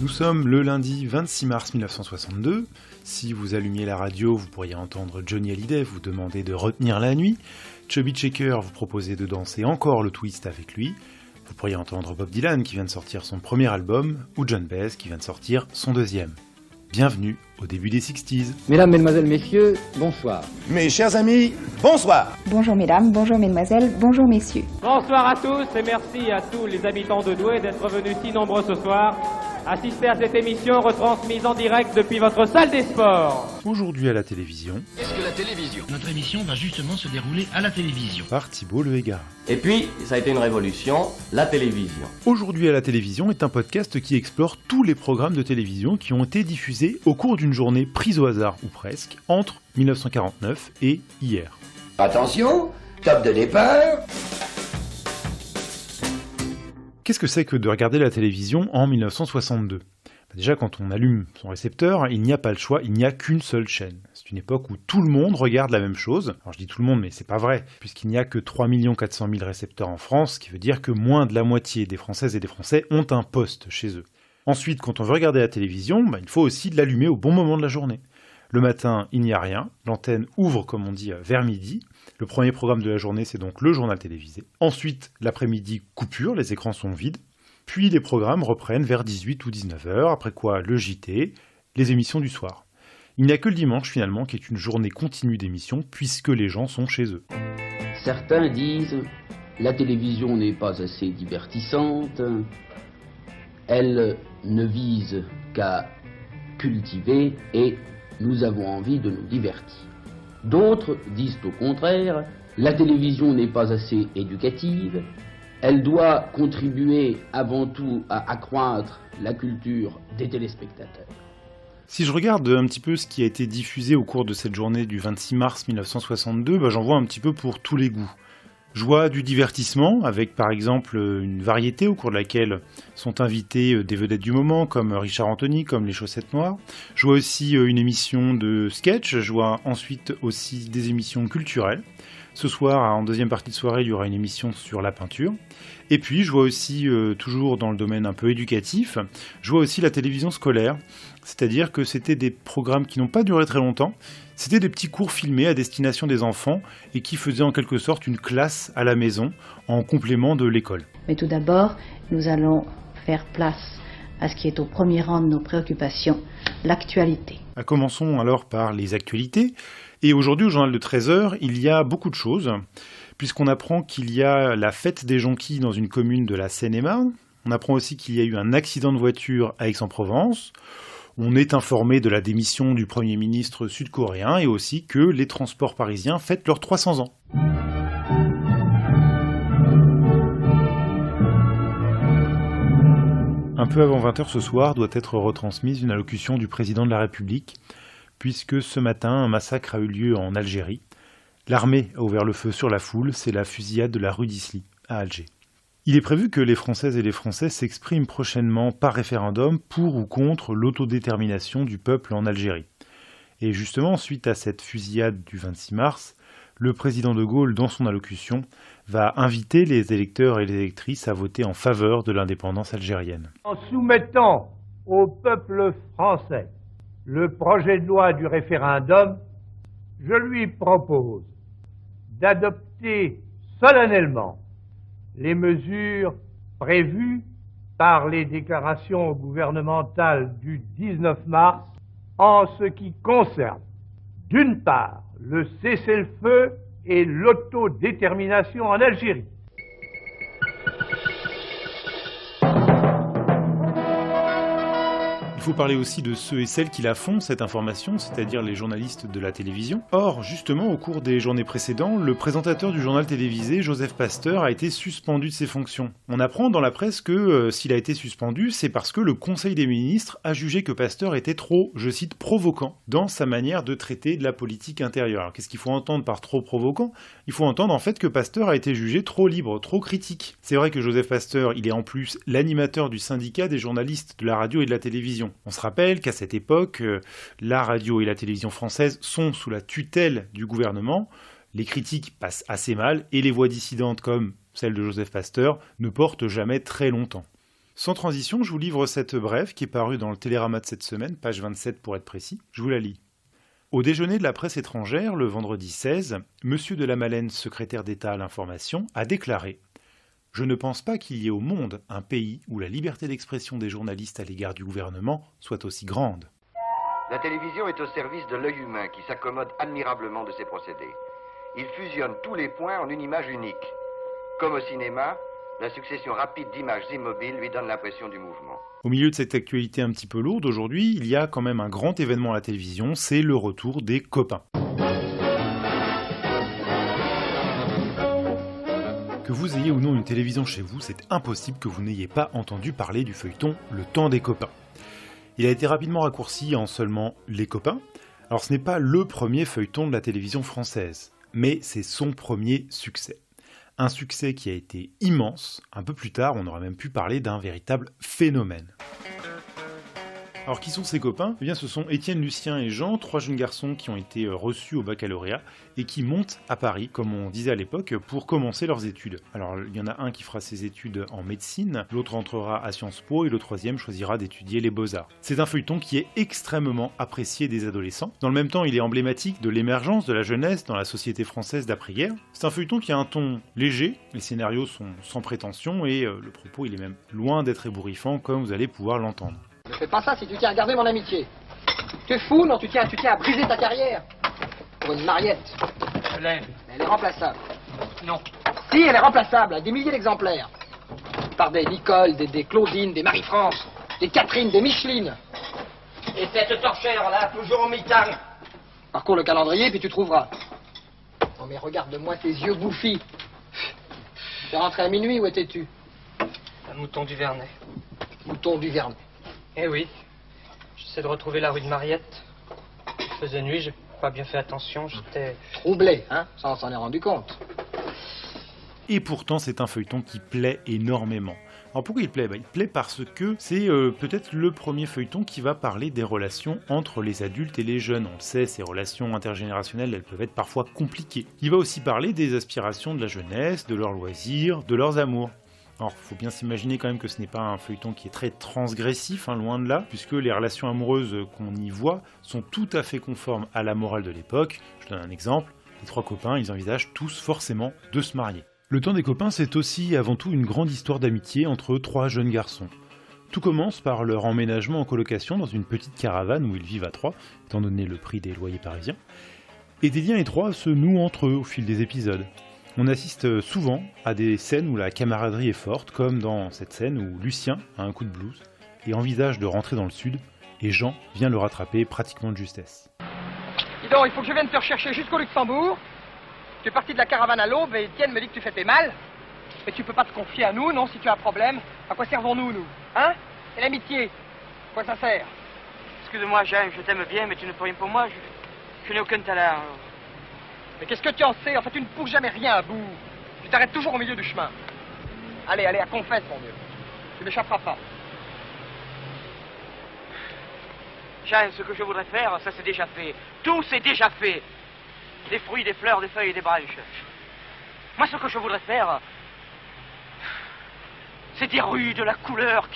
Nous sommes le lundi 26 mars 1962. Si vous allumiez la radio, vous pourriez entendre Johnny Hallyday vous demander de retenir la nuit. Chubby Checker vous proposait de danser encore le twist avec lui. Vous pourriez entendre Bob Dylan qui vient de sortir son premier album, ou John Baez qui vient de sortir son deuxième. Bienvenue au début des 60s. Mesdames, Mesdemoiselles, Messieurs, bonsoir. Mes chers amis, bonsoir. Bonjour mesdames, bonjour mesdemoiselles, bonjour messieurs. Bonsoir à tous et merci à tous les habitants de Douai d'être venus si nombreux ce soir assister à cette émission retransmise en direct depuis votre salle des sports. Aujourd'hui à la télévision. Qu'est-ce que la télévision ? Notre émission va justement se dérouler à la télévision. Par Thibault Lehégard. Et puis, ça a été une révolution, la télévision. Aujourd'hui à la télévision est un podcast qui explore tous les programmes de télévision qui ont été diffusés au cours d'une journée prise au hasard, ou presque, entre 1949 et hier. Attention, top de départ. Qu'est-ce que c'est que de regarder la télévision en 1962 ? Déjà, quand on allume son récepteur, il n'y a pas le choix, il n'y a qu'une seule chaîne. C'est une époque où tout le monde regarde la même chose. Alors je dis tout le monde, mais c'est pas vrai, puisqu'il n'y a que 3 400 000 récepteurs en France, ce qui veut dire que moins de la moitié des Françaises et des Français ont un poste chez eux. Ensuite, quand on veut regarder la télévision, il faut aussi l'allumer au bon moment de la journée. Le matin, il n'y a rien, l'antenne ouvre, comme on dit, vers midi. Le premier programme de la journée, c'est donc le journal télévisé. Ensuite, l'après-midi, coupure, les écrans sont vides. Puis les programmes reprennent vers 18 ou 19h, après quoi le JT, les émissions du soir. Il n'y a que le dimanche, finalement, qui est une journée continue d'émissions, puisque les gens sont chez eux. Certains disent « La télévision n'est pas assez divertissante, elle ne vise qu'à cultiver et nous avons envie de nous divertir. » D'autres disent au contraire « La télévision n'est pas assez éducative, elle doit contribuer avant tout à accroître la culture des téléspectateurs. » Si je regarde un petit peu ce qui a été diffusé au cours de cette journée du 26 mars 1962, j'en vois un petit peu pour tous les goûts. Je vois du divertissement, avec par exemple une variété au cours de laquelle sont invités des vedettes du moment, comme Richard Anthony, comme Les Chaussettes Noires. Je vois aussi une émission de sketch, je vois ensuite aussi des émissions culturelles. Ce soir, en deuxième partie de soirée, il y aura une émission sur la peinture. Et puis, je vois aussi, toujours dans le domaine un peu éducatif, je vois aussi la télévision scolaire. C'est-à-dire que c'était des programmes qui n'ont pas duré très longtemps. C'était des petits cours filmés à destination des enfants et qui faisaient en quelque sorte une classe à la maison en complément de l'école. Mais tout d'abord, nous allons faire place à ce qui est au premier rang de nos préoccupations, l'actualité. Commençons alors par les actualités. Et aujourd'hui, au journal de 13h, il y a beaucoup de choses, puisqu'on apprend qu'il y a la fête des jonquilles dans une commune de la Seine-et-Marne. On apprend aussi qu'il y a eu un accident de voiture à Aix-en-Provence. On est informé de la démission du Premier ministre sud-coréen et aussi que les transports parisiens fêtent leurs 300 ans. Un peu avant 20h ce soir doit être retransmise une allocution du président de la République, puisque ce matin, un massacre a eu lieu en Algérie. L'armée a ouvert le feu sur la foule, c'est la fusillade de la rue d'Isly, à Alger. Il est prévu que les Françaises et les Français s'expriment prochainement par référendum pour ou contre l'autodétermination du peuple en Algérie. Et justement, suite à cette fusillade du 26 mars, le président de Gaulle, dans son allocution, va inviter les électeurs et les électrices à voter en faveur de l'indépendance algérienne. En soumettant au peuple français le projet de loi du référendum, je lui propose d'adopter solennellement les mesures prévues par les déclarations gouvernementales du 19 mars en ce qui concerne, d'une part, le cessez-le-feu et l'autodétermination en Algérie. Il faut parler aussi de ceux et celles qui la font, cette information, c'est-à-dire les journalistes de la télévision. Or, justement, au cours des journées précédentes, le présentateur du journal télévisé, Joseph Pasteur, a été suspendu de ses fonctions. On apprend dans la presse que s'il a été suspendu, c'est parce que le Conseil des ministres a jugé que Pasteur était trop, je cite, provoquant dans sa manière de traiter de la politique intérieure. Alors, qu'est-ce qu'il faut entendre par trop provoquant ? Il faut entendre en fait que Pasteur a été jugé trop libre, trop critique. C'est vrai que Joseph Pasteur, il est en plus l'animateur du syndicat des journalistes de la radio et de la télévision. On se rappelle qu'à cette époque, la radio et la télévision française sont sous la tutelle du gouvernement, les critiques passent assez mal et les voix dissidentes comme celle de Joseph Pasteur ne portent jamais très longtemps. Sans transition, je vous livre cette brève qui est parue dans le Télérama de cette semaine, page 27 pour être précis. Je vous la lis. Au déjeuner de la presse étrangère, le vendredi 16, M. de la Malène, secrétaire d'État à l'information, a déclaré « Je ne pense pas qu'il y ait au monde un pays où la liberté d'expression des journalistes à l'égard du gouvernement soit aussi grande. » La télévision est au service de l'œil humain qui s'accommode admirablement de ses procédés. Il fusionne tous les points en une image unique. Comme au cinéma, la succession rapide d'images immobiles lui donne l'impression du mouvement. Au milieu de cette actualité un petit peu lourde, aujourd'hui, il y a quand même un grand événement à la télévision, c'est le retour des copains. Que vous ayez ou non une télévision chez vous, c'est impossible que vous n'ayez pas entendu parler du feuilleton Le Temps des copains. Il a été rapidement raccourci en seulement Les copains. Alors ce n'est pas le premier feuilleton de la télévision française, mais c'est son premier succès. Un succès qui a été immense. Un peu plus tard, on aurait même pu parler d'un véritable phénomène. Alors qui sont ces copains ? Eh bien ce sont Étienne, Lucien et Jean, 3 jeunes garçons qui ont été reçus au baccalauréat et qui montent à Paris, comme on disait à l'époque, pour commencer leurs études. Alors il y en a un qui fera ses études en médecine, l'autre entrera à Sciences Po et le troisième choisira d'étudier les beaux-arts. C'est un feuilleton qui est extrêmement apprécié des adolescents. Dans le même temps, il est emblématique de l'émergence de la jeunesse dans la société française d'après-guerre. C'est un feuilleton qui a un ton léger, les scénarios sont sans prétention et le propos il est même loin d'être ébouriffant comme vous allez pouvoir l'entendre. Ne fais pas ça si tu tiens à garder mon amitié. Tu es fou, non, tu tiens à briser ta carrière. Pour une Mariette. Je l'aime. Elle est remplaçable. Non. Si, elle est remplaçable, à des milliers d'exemplaires. Par des Nicole, des Claudine, des Marie-France, des Catherine, des Micheline. Et cette torchère-là, toujours en mitard. Parcours le calendrier, puis tu trouveras. Non mais regarde-moi tes yeux bouffis. Tu es rentré à minuit, où étais-tu ? Un mouton du Vernet. Mouton du Vernet. Eh oui. J'essaie de retrouver la rue de Mariette. Il faisait nuit, j'ai pas bien fait attention, j'étais... Troublé, hein ? Ça, on s'en est rendu compte. Et pourtant, c'est un feuilleton qui plaît énormément. Alors pourquoi il plaît ? Il plaît parce que c'est peut-être le premier feuilleton qui va parler des relations entre les adultes et les jeunes. On le sait, ces relations intergénérationnelles, elles peuvent être parfois compliquées. Il va aussi parler des aspirations de la jeunesse, de leurs loisirs, de leurs amours. Alors, il faut bien s'imaginer quand même que ce n'est pas un feuilleton qui est très transgressif, loin de là, puisque les relations amoureuses qu'on y voit sont tout à fait conformes à la morale de l'époque. Je donne un exemple, les 3 copains, ils envisagent tous forcément de se marier. Le Temps des copains, c'est aussi avant tout une grande histoire d'amitié entre 3 jeunes garçons. Tout commence par leur emménagement en colocation dans une petite caravane où ils vivent à 3, étant donné le prix des loyers parisiens, et des liens étroits se nouent entre eux au fil des épisodes. On assiste souvent à des scènes où la camaraderie est forte, comme dans cette scène où Lucien a un coup de blues et envisage de rentrer dans le sud, et Jean vient le rattraper pratiquement de justesse. Dis donc, il faut que je vienne te rechercher jusqu'au Luxembourg. Tu es parti de la caravane à l'aube et Étienne me dit que tu fais tes mal. Mais tu peux pas te confier à nous, non, si tu as un problème. À quoi servons-nous, nous ? Hein ? Et l'amitié ? À quoi ça sert ? Excuse-moi, James, je t'aime bien, mais tu ne peux rien pour moi, je n'ai aucun talent. Mais qu'est-ce que tu en sais ? En fait, tu ne pousses jamais rien à bout. Tu t'arrêtes toujours au milieu du chemin. Allez, à confesse, mon Dieu. Tu m'échapperas pas. James, ce que je voudrais faire, ça c'est déjà fait. Tout c'est déjà fait. Des fruits, des fleurs, des feuilles et des branches. Moi, ce que je voudrais faire, c'est des rues de la couleur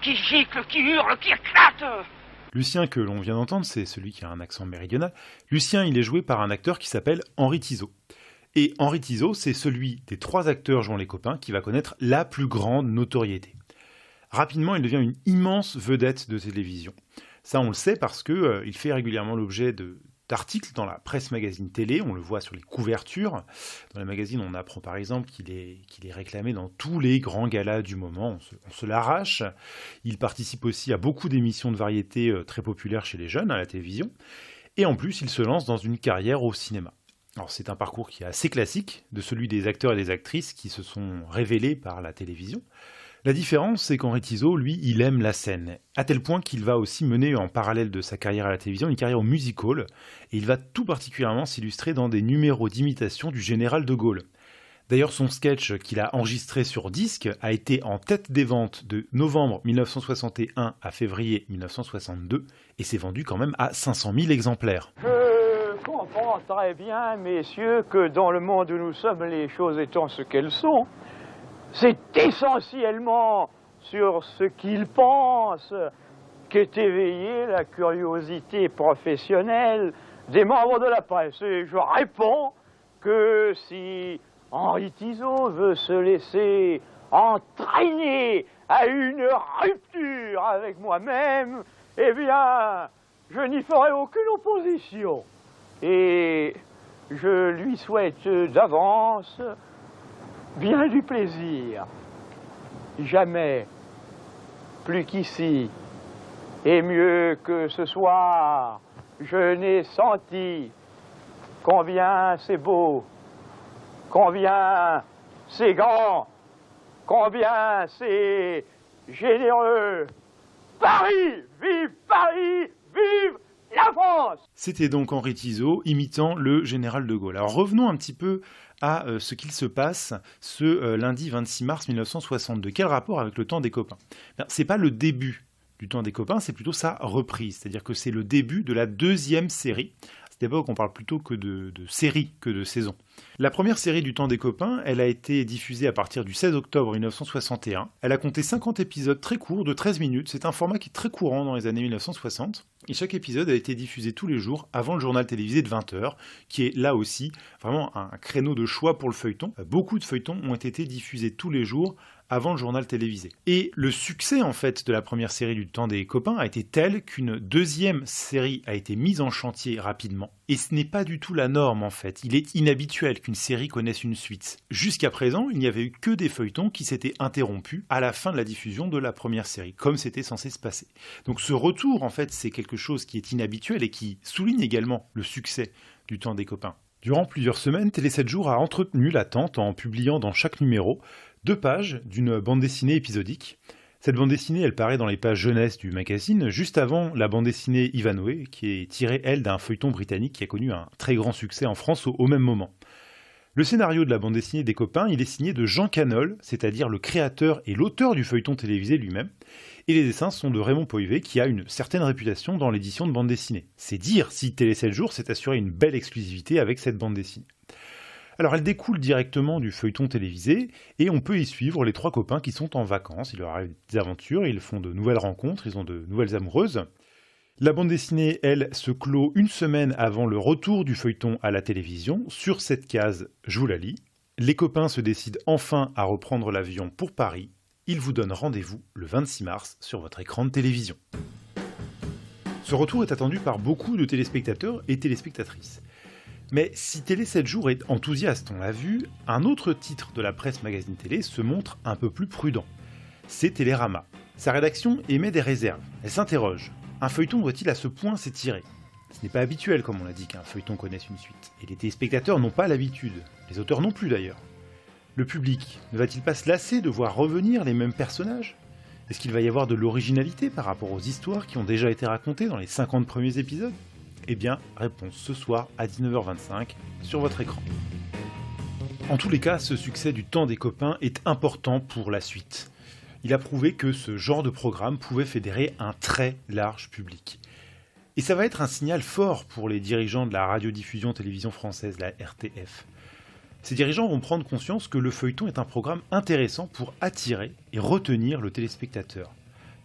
qui giclent, qui hurlent, qui éclatent. Lucien, que l'on vient d'entendre, c'est celui qui a un accent méridional. Lucien, il est joué par un acteur qui s'appelle Henri Tizot. Et Henri Tizot, c'est celui des 3 acteurs jouant les copains qui va connaître la plus grande notoriété. Rapidement, il devient une immense vedette de télévision. Ça, on le sait parce qu'il fait régulièrement l'objet d'articles dans la presse magazine télé, on le voit sur les couvertures. Dans les magazines, on apprend par exemple qu'il est réclamé dans tous les grands galas du moment, on se l'arrache. Il participe aussi à beaucoup d'émissions de variété très populaires chez les jeunes, à la télévision. Et en plus, il se lance dans une carrière au cinéma. Alors c'est un parcours qui est assez classique de celui des acteurs et des actrices qui se sont révélés par la télévision. La différence, c'est qu'Henri Tizot, lui, il aime la scène, à tel point qu'il va aussi mener en parallèle de sa carrière à la télévision une carrière au musical, et il va tout particulièrement s'illustrer dans des numéros d'imitation du général de Gaulle. D'ailleurs, son sketch qu'il a enregistré sur disque a été en tête des ventes de novembre 1961 à février 1962, et s'est vendu quand même à 500 000 exemplaires. Je comprends très bien, messieurs, que dans le monde où nous sommes, les choses étant ce qu'elles sont, c'est essentiellement sur ce qu'ils pensent qu'est éveillée la curiosité professionnelle des membres de la presse. Et je réponds que si Henri Tizot veut se laisser entraîner à une rupture avec moi-même, eh bien, je n'y ferai aucune opposition. Et je lui souhaite d'avance bien du plaisir. Jamais, plus qu'ici, et mieux que ce soir, je n'ai senti combien c'est beau, combien c'est grand, combien c'est généreux. Paris, vive la France! C'était donc Henri Tizot imitant le général de Gaulle. Alors revenons un petit peu à ce qu'il se passe ce lundi 26 mars 1962. Quel rapport avec le temps des copains ? C'est pas le début du temps des copains, c'est plutôt sa reprise. C'est-à-dire que c'est le début de la deuxième série. À cette époque, on parle plutôt que de série que de saison. La première série du temps des copains, elle a été diffusée à partir du 16 octobre 1961. Elle a compté 50 épisodes très courts de 13 minutes. C'est un format qui est très courant dans les années 1960. Et chaque épisode a été diffusé tous les jours avant le journal télévisé de 20h, qui est là aussi vraiment un créneau de choix pour le feuilleton. Beaucoup de feuilletons ont été diffusés tous les jours avant le journal télévisé. Et le succès en fait de la première série du temps des copains a été tel qu'une deuxième série a été mise en chantier rapidement. Et ce n'est pas du tout la norme en fait. Il est inhabituel qu'une série connaisse une suite. Jusqu'à présent, il n'y avait eu que des feuilletons qui s'étaient interrompus à la fin de la diffusion de la première série, comme c'était censé se passer. Donc ce retour en fait, c'est quelque chose qui est inhabituel et qui souligne également le succès du temps des copains. Durant plusieurs semaines, Télé 7 jours a entretenu l'attente en publiant dans chaque numéro 2 pages d'une bande dessinée épisodique. Cette bande dessinée, elle paraît dans les pages jeunesse du magazine, juste avant la bande dessinée Ivanhoe, qui est tirée, elle, d'un feuilleton britannique qui a connu un très grand succès en France au même moment. Le scénario de la bande dessinée des copains, il est signé de Jean Canol, c'est-à-dire le créateur et l'auteur du feuilleton télévisé lui-même, et les dessins sont de Raymond Poivet, qui a une certaine réputation dans l'édition de bande dessinée. C'est dire si Télé 7 jours s'est assuré une belle exclusivité avec cette bande dessinée. Alors elle découle directement du feuilleton télévisé, et on peut y suivre les 3 copains qui sont en vacances. Il leur arrive des aventures, ils font de nouvelles rencontres, ils ont de nouvelles amoureuses. La bande dessinée, elle, se clôt une semaine avant le retour du feuilleton à la télévision. Sur cette case, je vous la lis. Les copains se décident enfin à reprendre l'avion pour Paris. Ils vous donnent rendez-vous le 26 mars sur votre écran de télévision. Ce retour est attendu par beaucoup de téléspectateurs et téléspectatrices. Mais si Télé 7 jours est enthousiaste, on l'a vu, un autre titre de la presse magazine télé se montre un peu plus prudent. C'est Télérama. Sa rédaction émet des réserves. Elle s'interroge. Un feuilleton doit-il à ce point s'étirer ? Ce n'est pas habituel, comme on l'a dit, qu'un feuilleton connaisse une suite. Et les téléspectateurs n'ont pas l'habitude. Les auteurs non plus d'ailleurs. Le public ne va-t-il pas se lasser de voir revenir les mêmes personnages ? Est-ce qu'il va y avoir de l'originalité par rapport aux histoires qui ont déjà été racontées dans les 50 premiers épisodes ? Eh bien, réponse ce soir à 19h25 sur votre écran. En tous les cas, ce succès du temps des copains est important pour la suite. Il a prouvé que ce genre de programme pouvait fédérer un très large public. Et ça va être un signal fort pour les dirigeants de la radiodiffusion télévision française, la RTF. Ces dirigeants vont prendre conscience que le feuilleton est un programme intéressant pour attirer et retenir le téléspectateur.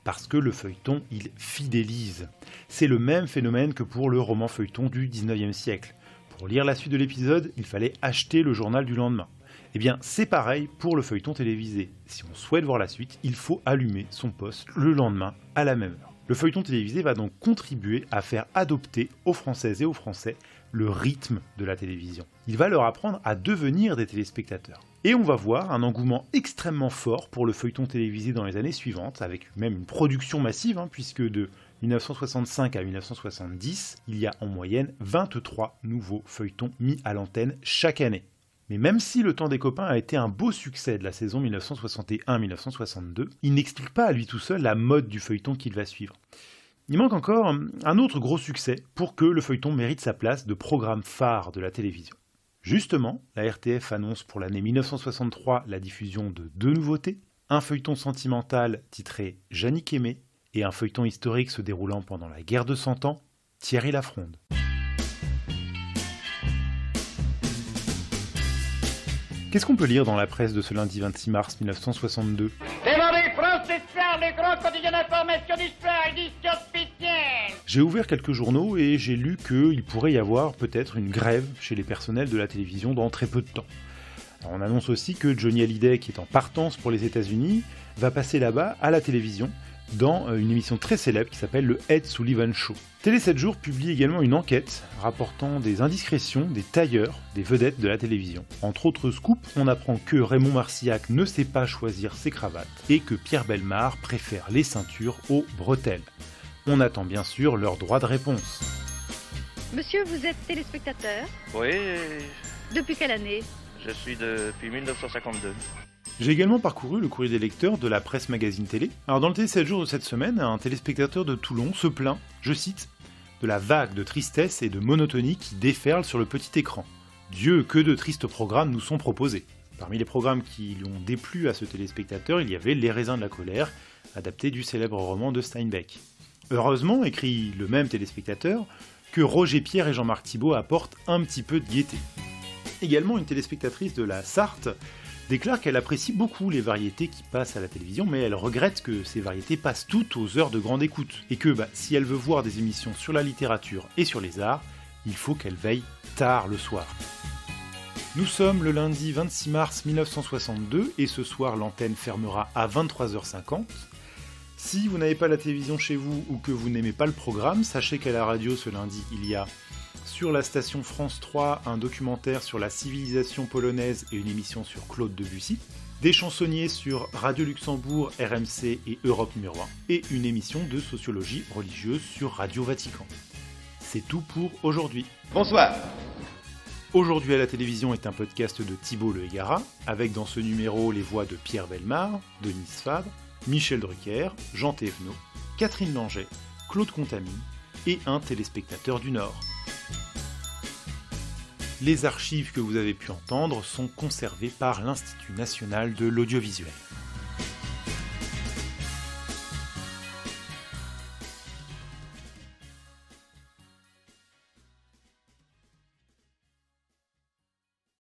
Parce que le feuilleton, il fidélise. C'est le même phénomène que pour le roman feuilleton du 19e siècle. Pour lire la suite de l'épisode, il fallait acheter le journal du lendemain. Eh bien, c'est pareil pour le feuilleton télévisé. Si on souhaite voir la suite, il faut allumer son poste le lendemain à la même heure. Le feuilleton télévisé va donc contribuer à faire adopter aux Françaises et aux Français le rythme de la télévision. Il va leur apprendre à devenir des téléspectateurs. Et on va voir un engouement extrêmement fort pour le feuilleton télévisé dans les années suivantes, avec même une production massive, puisque de 1965 à 1970, il y a en moyenne 23 nouveaux feuilletons mis à l'antenne chaque année. Mais même si le temps des copains a été un beau succès de la saison 1961-1962, il n'explique pas à lui tout seul la mode du feuilleton qu'il va suivre. Il manque encore un autre gros succès pour que le feuilleton mérite sa place de programme phare de la télévision. Justement, la RTF annonce pour l'année 1963 la diffusion de 2 nouveautés, un feuilleton sentimental titré Jannick Aimé et un feuilleton historique se déroulant pendant la guerre de 100 ans, Thierry Lafronde. Qu'est-ce qu'on peut lire dans la presse de ce lundi 26 mars 1962 ? Demandez France c'est ça, le grand quotidien d'information d'histoire et d'histoire spéciale. J'ai ouvert quelques journaux et j'ai lu qu'il pourrait y avoir peut-être une grève chez les personnels de la télévision dans très peu de temps. Alors on annonce aussi que Johnny Hallyday, qui est en partance pour les États-Unis, va passer là-bas à la télévision dans une émission très célèbre qui s'appelle le Ed Sullivan Show. Télé 7 jours publie également une enquête rapportant des indiscrétions des tailleurs des vedettes de la télévision. Entre autres scoops, on apprend que Raymond Marcillac ne sait pas choisir ses cravates et que Pierre Bellemare préfère les ceintures aux bretelles. On attend bien sûr leur droit de réponse. Monsieur, vous êtes téléspectateur? Oui. Depuis quelle année? Je suis depuis 1952. J'ai également parcouru le courrier des lecteurs de la presse magazine télé. Alors dans le Télé 7 jours de cette semaine, un téléspectateur de Toulon se plaint, je cite, de la vague de tristesse et de monotonie qui déferle sur le petit écran. Dieu, que de tristes programmes nous sont proposés. Parmi les programmes qui lui ont déplu à ce téléspectateur, il y avait Les raisins de la colère, adapté du célèbre roman de Steinbeck. Heureusement, écrit le même téléspectateur, que Roger Pierre et Jean-Marc Thibault apportent un petit peu de gaieté. Également, une téléspectatrice de la Sarthe déclare qu'elle apprécie beaucoup les variétés qui passent à la télévision, mais elle regrette que ces variétés passent toutes aux heures de grande écoute, et que si elle veut voir des émissions sur la littérature et sur les arts, il faut qu'elle veille tard le soir. Nous sommes le lundi 26 mars 1962, et ce soir l'antenne fermera à 23h50. Si vous n'avez pas la télévision chez vous ou que vous n'aimez pas le programme, sachez qu'à la radio ce lundi il y a sur la station France 3, un documentaire sur la civilisation polonaise et une émission sur Claude Debussy, des chansonniers sur Radio Luxembourg, RMC et Europe numéro 1, et une émission de sociologie religieuse sur Radio Vatican. C'est tout pour aujourd'hui. Bonsoir. Aujourd'hui à la télévision est un podcast de Thibault Le Hégara, avec dans ce numéro les voix de Pierre Bellemare, Denise Fabre, Michel Drucker, Jean Thévenot, Catherine Langeais, Claude Contamine et un téléspectateur du Nord. Les archives que vous avez pu entendre sont conservées par l'Institut national de l'audiovisuel.